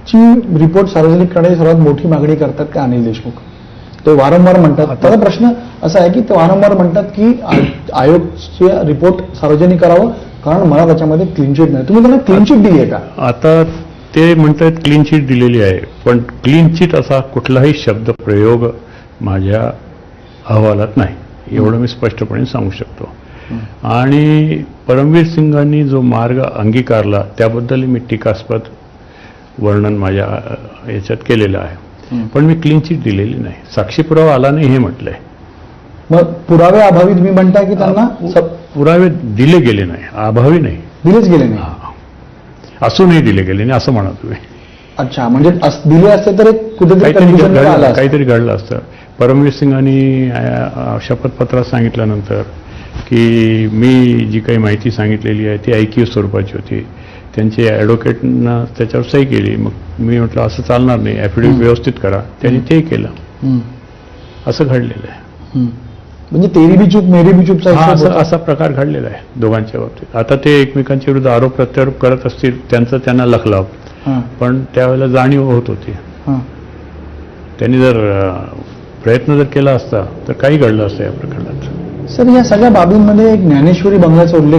ची रिपोर्ट सार्वजनिक करण्याची सर्वात मोठी मागणी करतात ते अनिल देशमुख. ते वारंवार म्हणतात. त्याचा प्रश्न असा आहे की ते वारंवार म्हणतात की आयोगचे रिपोर्ट सार्वजनिक करावं कारण मला त्याच्यामध्ये क्लीन चिट नाही. तुम्ही त्यांना क्लीन चिट दिली आहे का? आता ते म्हणतात क्लीन चिट दिलेली आहे, पण क्लीन चिट असा कुठलाही शब्द प्रयोग माझ्या अहवालात नाही, एवढं मी स्पष्टपणे सांगू शकतो. आणि परमवीर सिंगांनी जो मार्ग अंगीकारला त्याबद्दल मी टीकास्पद वर्णन माझ्या याच्यात केलेलं आहे, पण मी क्लीन चिट दिलेली नाही. साक्षी पुरावा आला नाही हे म्हटलंय. मग पुरावे अभावी तुम्ही म्हणताय की त्यांना पुरावे दिले गेले नाही, अभावी नाही, दिलेच गेले नाही. असूनही दिले गेले नाही असं म्हणा तुम्ही. अच्छा, म्हणजे दिले असते तर एक कुठेतरी confusion आलं असतं. काहीतरी घडलं असतं. परमवीर सिंगांनी शपथपत्रात सांगितल्यानंतर की मी जी काही माहिती सांगितलेली आहे ती ऐकीव स्वरूपाची होती, त्यांचे ॲडव्होकेटनं त्याच्यावर सही केली. मग मी म्हटलं असं चालणार नाही, ॲफिडेव्हिट व्यवस्थित करा, त्यांनी ते केलं. असं घडलेलं आहे. म्हणजे तेरी बी चूक मेरी बी चूकचा असा प्रकार घडलेला आहे दोघांच्या बाबतीत. आता ते एकमेकांच्या विरुद्ध आरोप प्रत्यारोप करत असतील, त्यांना लखलाव, पण त्यावेळेला जाणीव होत होती. त्यांनी जर प्रयत्न जर केला असता तर काही घडलं असतं या प्रकरणात. सर, या सगळ्या बाबींमध्ये एक ज्ञानेश्वरी बंगल्याचा उल्लेख